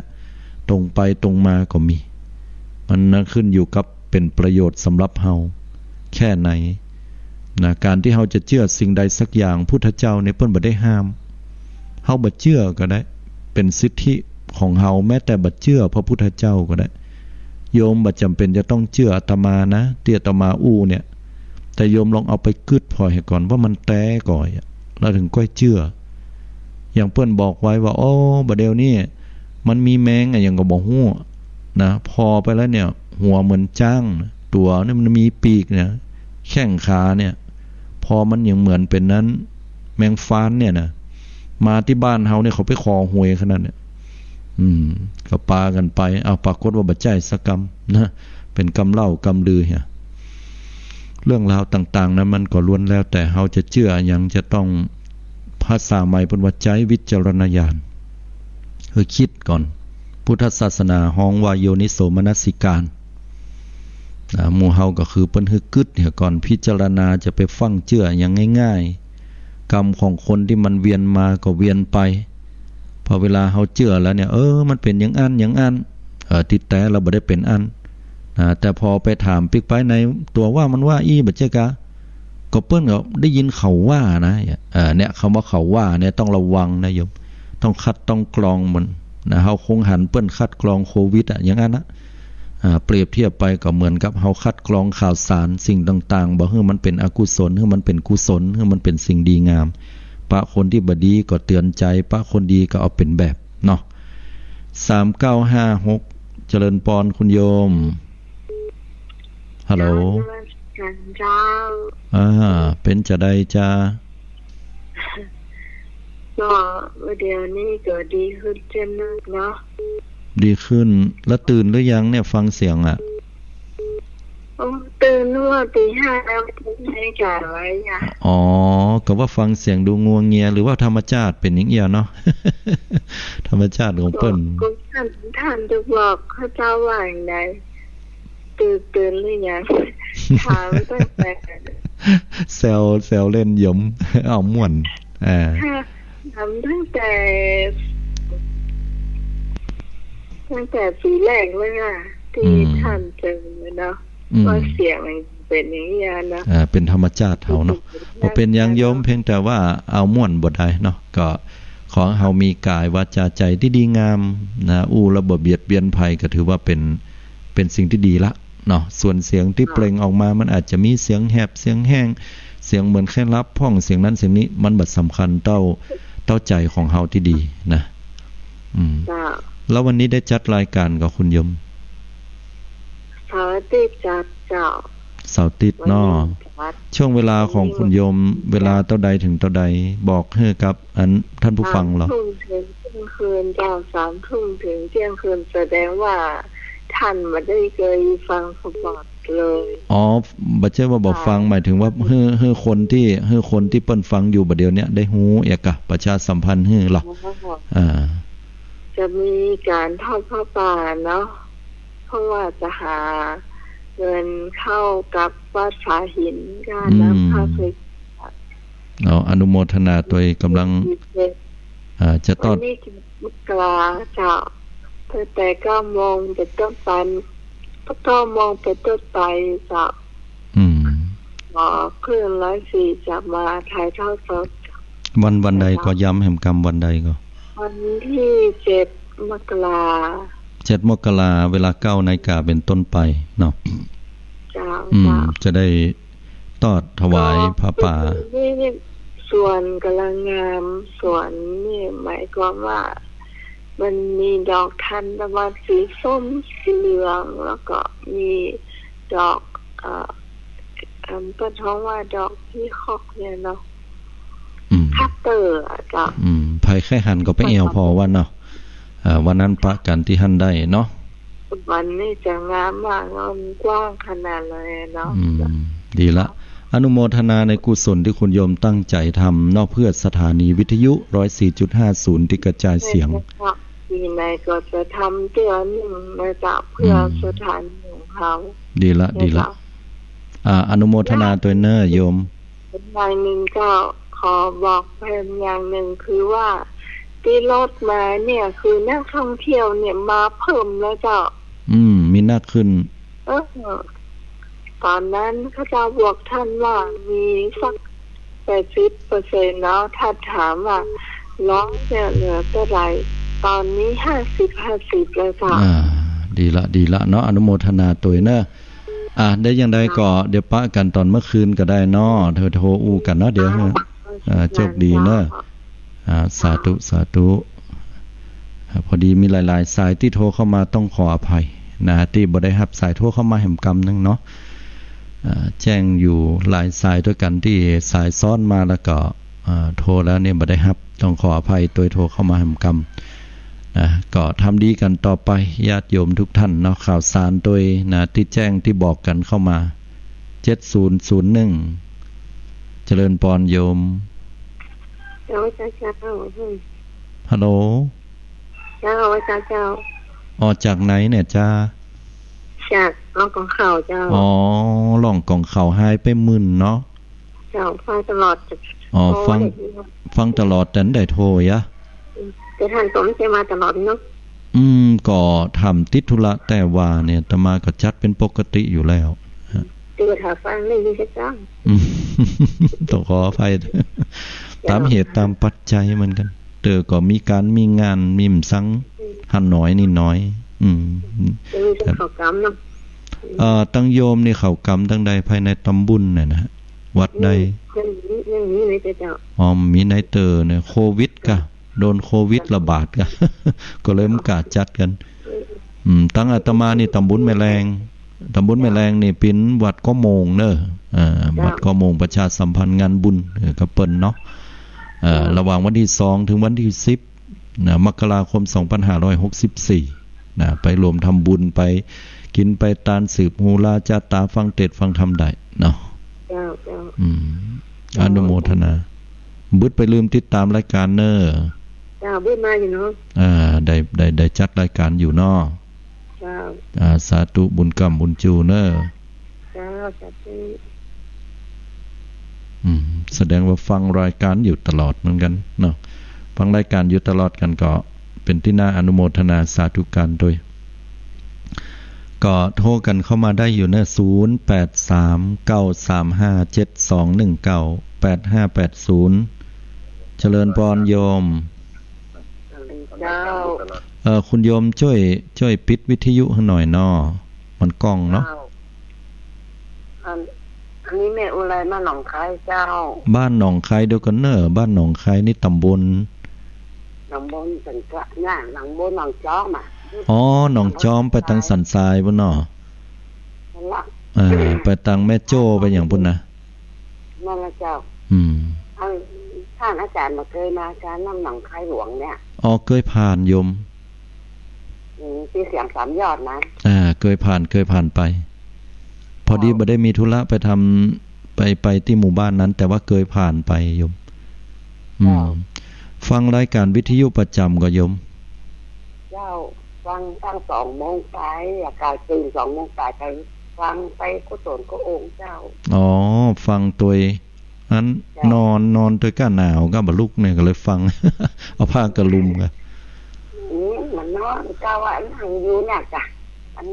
ตรงไปตรงมาก็มีมันขึ้นอยู่กับเป็นประโยชน์สำหรับเฮาแค่ไหนนะการที่เฮาจะเชื่อสิ่งใดสักอย่างพุทธเจ้าเนี่ยเพิ่นบ่ได้ห้ามเฮาบ่เชื่อก็ได้เป็นสิทธิของเฮาแม้แต่บ่เชื่อพระพุทธเจ้าก็ได้โยมบ่จำเป็นจะต้องเชื่ออาตมานะที่อาตมาเนี่ยแต่โยมลองเอาไปกึดพอให้ก่อนว่ามันแต้ก่อยแล้วถึงค่อยเชื่ออย่างเพิ่นบอกไว้ว่าบัดเดี๋ยวนี้มันมีแมงอย่างก็บ่ฮู้นะพอไปแล้วเนี่ยหัวเหมือนจ้างตัวนี่มันมีปีกเนี่ยแข้งขาเนี่ยพอมันยังเหมือนเป็นนั้นแมงฟ้านเนี่ยนะมาที่บ้านเฮาเนี่ยเขาไปคอหวยขนาดเนี่ยก็ปากันไปเอาปรากฏว่าบ่ใจสักกรรมนะเป็นกรรมเล่ากรรมลือเหี้ยเรื่องราวต่างๆนั้นมันก็ล้วนแล้วแต่เฮาจะเชื่ออย่างจะต้องภาษาใหม่เพิ่นว่าใจวิจารณญาณคือคิดก่อนพุทธศาสนาฮ้องว่าโยนิโสมนสิการหมู่เฮาก็คือเพิ่นฮึกึดเนี่ยก่อนพิจารณาจะไปฟังเชื่ออย่างง่ายๆกรรมของคนที่มันเวียนมาก็เวียนไปพอเวลาเฮาเชื่อแล้วเนี่ยมันเป็นอย่างอันติดแต่เราบ่ได้เป็นอันแต่พอไปถามปิ๊กไปในตัวว่ามันว่าบัดเจกะก็เปิ้นก็ได้ยินเขาว่านะเนี่ยคำว่าเขาว่าเนี่ยต้องระวังนะโยมต้องคัดต้องกรองมันนะเฮาคงหันเปิ้นคัดกรองโควิดอย่างนั้นนะเปรียบเทียบไปก็เหมือนกับเฮาคัดกรองข่าวสารสิ่งต่างๆบ่ให้มันเป็นอกุศลให้มันเป็นกุศลให้มันเป็นสิ่งดีงามปะคนที่บ่ดีก็เตือนใจปะคนดีก็เอาเป็นแบบเนาะ3956เจริญปอนคุณโยมฮัลโหลเป็นจะได้จ้าก็เดี๋ยวนี้ก็ดีขึ้นเช่นนั้นเนาะดีขึ้นแล้วตื่นหรือยังเนี่ยฟังเสียง ตื่นว่าตี 5แล้วให้จ่ายไว้จ้ะอ๋อก็ว่าฟังเสียงดูงัวเงียหรือว่าธรรมชาติเป็นอย่างเงี้ยเนาะ ธรรมชาติของเปิ้นก็ท่านจะบอกเขาเจ้าว่าอย่างไรตื่นหรือยังถามตั้งแต่แซวเล่นยม เอาม่วนทำตั้งแต่ปีแรกเลยค่ะที่ท่านเจอเนาะว่าเสียงมันเป็นอย่างนี้นะเป็นธรรมชาติเฮาเนาะบ่เป็นหยังโยมเพียงแต่ว่าเอาม่วนบ่ได้เนาะก็ขอเฮามีกายวาจาใจที่ดีงามนะระบบเบียดเบียนภัยก็ถือว่าเป็นสิ่งที่ดีละเนาะส่วนเสียงที่เปล่งออกมามันอาจจะมีเสียงแหบเสียงแห้งเสียงเหมือนแค่รับพ้องเสียงนั้นเสียงนี้มันบัดสำคัญเต้าใจของเฮาที่ดีนะแล้ววันนี้ได้จัดรายการกับคุณยมเสาร์อาทิตย์จัดเจ้าเสาร์อาทิตย์เนาะช่วงเวลาของคุณยมเวลาเท่าใดถึงเท่าใดบอกให้กับท่านผู้ฟังเหรอ3 ทุ่มถึงเที่ยงคืนเจ้า3 ทุ่มถึงเที่ยงคืนแสดงว่าท่านบ่ได้เคยฟังสปอร์ตเลยอ๋อบ่ใช่ว่าบ่ฟังหมายถึงว่าให้คนที่เปิ้นฟังอยู่บัดเดี๋ยวนี้ได้ฮู้อีกอะประชาสัมพันธ์ให้หรอจะมีการทอดผ้าป่าเนาะเพราะว่าจะหาเงินเข้ากับวัดฝาหินการนำพระไปอนุโมทนาตัวกำลังจะต้อนนี้มกราเจ้าแต่9 โมงเป็นต้นไป9 โมงเป็นต้นไปเจ้าคลื่น104จะมาถ่ายทอดสดวันใดก็ย้ำแห่งกรรมวันใดก็วันที่7 มกรา7 มกราเวลา 9 นาฬิกาเป็นต้นไปเนาะจะได้ตอดถวายพระป่านี่ส่วนกำลังงามส่วนนี่หมายความว่ามันมีดอกทานตะวันสีส้มสีเหลืองแล้วก็มีดอกก็ท้องว่าดอกที่คอกเนี่ยเนาะคัตเตอร์จ้ะภายแค่หันก็ไปเอวพอวันเนาะวันนั้นปะกันที่หันได้เนาะวันนี้จะงามมากกว้างขนาดเลยเนาะดีละอนุโมทนาในกุศลที่คุณโยมตั้งใจทำนอกเพื่อสถานีวิทยุ 104.50 ที่กระจายเสียงปีไหนก็จะทำเดือนหนึ่งนะจ๊ะเพื่อสถานีของเขาดีละอนุโมทนาตัวเนอโยมอย่างหนึ่งก็ขอบอกเพิ่มอย่างหนึ่งคือว่าที่รถมาเนี่ยคือนักท่องเที่ยวเนี่ยมาเพิ่มแล้วเจ้ามีนักขึ้นตอนนั้นเขาจะบอกท่านว่ามีสัก 80% แล้วถ้าถามว่าร้องเนี่ยเหลือเท่าไหร่ตอนนี้50แล้วจ้ะดีละเนาะอนุโมทนาตัวเนอะได้ยังได้ก็เดี๋ยวปะกันตอนเมื่อคืนก็ได้เนาะเธอโทรอูกันเนาะเดี๋ยวโชคดีเนอะสาธุพอดีมีหลายๆสายที่โทรเข้ามาต้องขออภัยนะที่บ่ได้รับสายโทรเข้ามาแห่งกรรมนึงเนาะแจ้งอยู่หลายสายด้วยกันที่สายซ้อนมาแล้วก็โทรแล้วเนี่ยบ่ได้รับต้องขออภัยตัวโทรเข้ามาแห่งกรรมก็ทำดีกันต่อไปญาติโยมทุกท่านเนาะข่าวสารโดยนะที่แจ้งที่บอกกันเข้ามา7001เจริญพรโยมฮัลโหลเจ้าเจ้าออกจากไหนเนี่ยจ้าจากล่องกองข่าวเจ้าล่องกองข่าวหายไปมึนเนาะเจ้าฟังตลอดฟังตลอดแต่ได้โทรยะแต่ท่านก็ไม่ใช่มาตลอดเนาะก็ทำติดธุระแต่ว่าเนี่ยตมาก็จัดเป็นปกติอยู่แล้วตัวถาฟังไม่มีใช่จ้าต้องขออภัยตามเหตุตามปัจจัยเหมือนกันก็มีการมีงานมีมสังหันน้อยนี่น้อยแต่เขากรรมเนาะตั้งโยมนี่เขากรรมตั้งใดภายในตำบุญเนี่ยนะวัดใดอย่างนี้เลยเจ้ามีในเตอเนี่ยโควิดกะโดนโควิดระบาดกะก็เลยมันกาจัดกันตั้งอาตมานี่ตำบุญแม่แรงนี่เป็นวัดก็โมงเนอะวัดก็โมงประชาสัมพันธ์งานบุญกับเปิ้นเนาะระหว่างวันที่2ถึงวันที่10มกราคม2564 นะไปรวมทำบุญไปกินไปตานสืบหูลาจาตาฟังเทศน์ฟังธรรมได้เนาะเจ้าอนุโมทนาบึดไปลืมติดตามรายการเนอเจ้าบึดมาอยู่เนาะได้จัดรายการอยู่เนาะเจ้าสาธุบุญกรรมบุญจูเนอเจ้าสาธุแสดงว่าฟังรายการอยู่ตลอดเหมือนกันเนาะฟังรายการอยู่ตลอดกันก็เป็นที่น่าอนุโมทนาสาธุการด้วยก็โทรกันเข้ามาได้อยู่นะ08393572198580เจริญพรโยมคุณโยมช่วยปิดวิทยุให้หน่อยเนาะมันกล้องเนาะอันนี้แม่อุไรมาหนองคายเจ้าบ้านหนองคายเดียวกันเนอะบ้านหนองคายนี่ตำบลหนองบนเป็นกะเนี่ยหนองบนหนองจอมหนองจอมไปทางสันทรายบ่เนาะไปทางแม่โจ้ไปอย่างพุ่นนะนั่นละเจ้าท่านอาจารย์มาเคยมาการนั่งหนองคายหลวงเนี่ยเคยผ่านโยมที่เสียงสามยอดนะเคยผ่านไปพอดีบ่ได้มีธุระไปทำไปที่หมู่บ้านนั้นแต่ว่าเคยผ่านไปโยมฟังรายการวิทยุประจำก็โยมเจ้าฟังตั้ง2 โมงไปอากาศตื่น2 โมงไปฟังไปกุศลก็องค์เจ้าฟังตัวนั้นนอนตัวก้าหนาวก็บ่ลุกเนี่ยก็เลยฟัง เอาผ้ากระลุมกันมันนอนเจ้าว่านั่งอยู่เนี่ยจ้ะมัน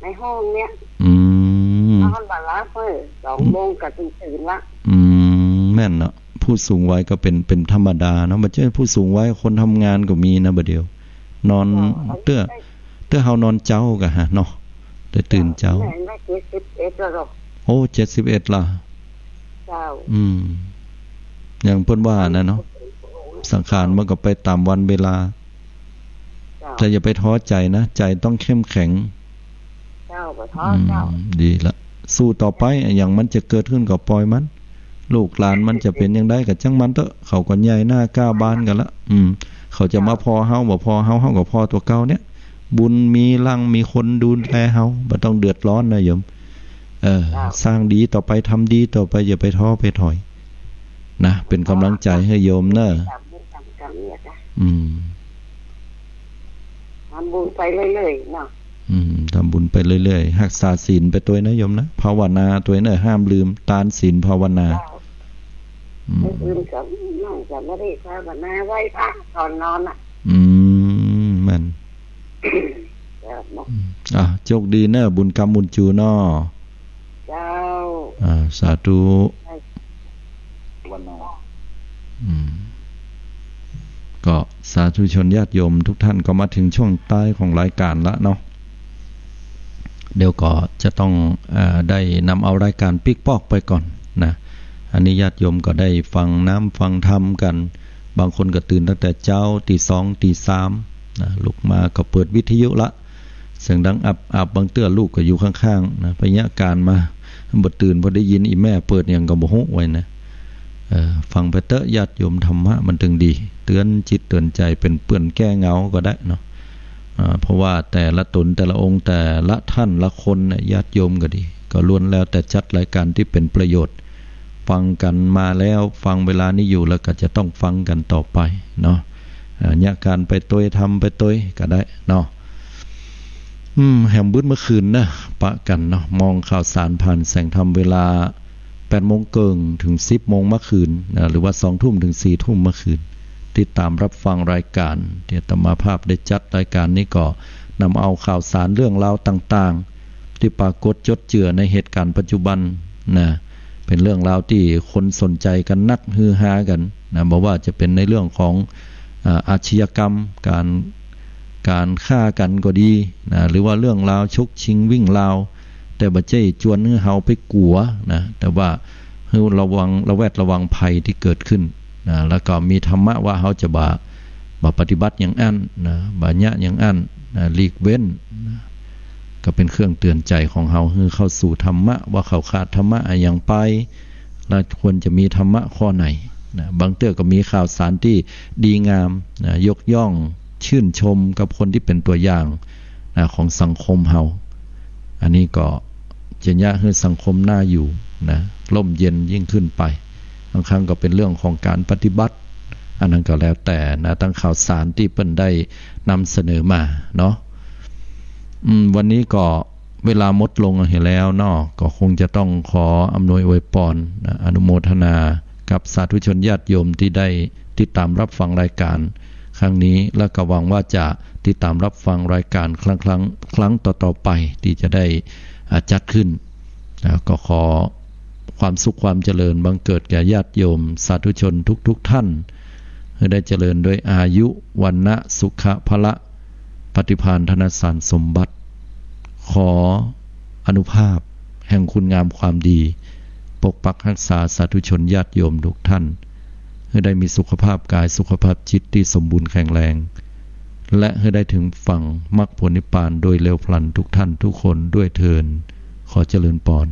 ในห้องเนี้ยนอนบ่ละเพิ่น2 โมงก็ตื่นละแม่นเนาะผู้สูงวัยก็เป็นธรรมดาเนาะบ่ใช่ผู้สูงวัยคนทำงานก็มีนะบ่เดียวนอนเตื้อเฮานอนเจ้าก็ฮะเนาะได้ตื่นเจ้า71แล้วหรอโอ้71ล่ะเจ้าอย่างเพิ่นว่านะเนาะสังขารมันก็ไปตามวันเวลาแต่อย่าไปท้อใจนะใจต้องเข้มแข็งเจ้าบ่ท้อเจ้าดีละสู้ต่อไปอย่างมันจะเกิดขึ้นก็ปล่อยมันลูกหลานมันจะเป็นอย่างไดก็จังมันเถอะเขาก็ใหญ่หน้ากล้าบานกันละเขาจะมาพอเฮาบ่พอเฮาก็พอตัวเก่าเนี่ยบุญมีลังมีคนดูแลเฮาบ่ต้องเดือดร้อนนะโยมสร้างดีต่อไปทำดีต่อไปอย่าไปท้อไปถอยนะเป็นกำลังใจให้โยมเนอะทำบุญไปเรื่อยๆเนาะทำบุญไปเรื่อยๆรักษาศีลไปตัวนะโยมนะภาวนาตัวเนอะห้ามลืมทานศีลภาวนาลืมกับน้องจะไม่ได้ภาวนาไหว้พระตอนนอนมันโชคดีเนอะบุญกรรมบุญจูเนาะเจ้าสาธุก็สาธุชนญาติโยมทุกท่านก็มาถึงช่วงใต้ของรายการละเนาะเดี๋ยวก็จะต้องได้นำเอารายการปิ๊กปอกไปก่อนนะอันนี้ญาติโยมก็ได้ฟังน้ำฟังธรรมกันบางคนก็ตื่นตั้งแต่เช้าตี2ตี3นะลุกมาก็เปิดวิทยุละเสียงดังอับบางเตื้อลูกก็อยู่ข้างๆนะพยาการมาบ่ตื่นพอได้ยินอีแม่เปิดอย่างก็บ่ฮู้ไว้นะฟังไปเตอะญาติโยมธรรมะมันถึงดีเตือนจิตเตือนใจเป็นเปื้อนแก้เหงาก็ได้เนาะเพราะว่าแต่ละตนแต่ละองค์แต่ละท่านละคนเนี่ยญาติโยมก็ดีก็ล้วนแล้วแต่จัดรายการที่เป็นประโยชน์ฟังกันมาแล้วฟังเวลานี้อยู่แล้วก็จะต้องฟังกันต่อไปเนาะเนี่ยการไปตัวทำไปตัวก็ได้เนาะแหมบึ้ดเมื่อคืนนะปะกันเนาะมองข่าวสารผ่านแสงธรรมเวลา 8 โมงเกิงถึง 10 โมงเมื่อคืนนะหรือว่า 2 ทุ่มถึง 4 ทุ่มเมื่อคืนติดตามรับฟังรายการที่อาตมาภาพได้จัดรายการนี้ก็นำเอาข่าวสารเรื่องราวต่างๆที่ปรากฏจดเจือในเหตุการณ์ปัจจุบันนะเป็นเรื่องราวที่คนสนใจกันนักฮือฮากันนะบอกว่าจะเป็นในเรื่องของอาชญากรรมการฆ่ากันก็ดีนะหรือว่าเรื่องราวชกชิงวิ่งราวแต่บ่ใช่จวนให้เฮาไปกลัวนะแต่ว่าให้ระวังภัยที่เกิดขึ้นนะแล้วก็มีธรรมะว่าเฮาจะบ่ปฏิบัติอย่างอันนะบ่ยะอย่างอันนะหลีกเว้นนะก็เป็นเครื่องเตือนใจของเฮาให้เข้าสู่ธรรมะว่าเขาขาดธรรมะอย่างไปแล้วควรจะมีธรรมะข้อไหนนะบางเตื้อก็มีข่าวสารที่ดีงามนะยกย่อง ชื่นชมกับคนที่เป็นตัวอย่างของสังคมเฮาอันนี้ก็จะยากให้สังคมน่าอยู่นะร่มเย็นยิ่งขึ้นไปบางครั้งก็เป็นเรื่องของการปฏิบัติอันนั้นก็แล้วแต่นะตั้งข่าวสารที่เปิ้นได้นำเสนอมาเนาะวันนี้ก็เวลาหมดลงเห็นแล้วเนาะก็คงจะต้องขออำนวยอวยพรอนุโมทนากับสาธุชนญาติโยมที่ได้ติดตามรับฟังรายการครั้งนี้และก็หวังว่าจะติดตามรับฟังรายการครั้งต่อๆไปที่จะได้จัดขึ้นก็ขอความสุขความเจริญบังเกิดแก่ญาติโยมสาธุชนทุกท่านให้ได้เจริญด้วยอายุวันนะสุขะพละปฏิภาณธนสารสมบัติขออนุภาพแห่งคุณงามความดีปกปักรักษาสาธุชนญาติโยมทุกท่านให้ได้มีสุขภาพกายสุขภาพจิตที่สมบูรณ์แข็งแรงและให้ได้ถึงฝั่งมรรคผลนิพพานโดยเร็วพลันทุกท่านทุกคนด้วยเทินขอเจริญพร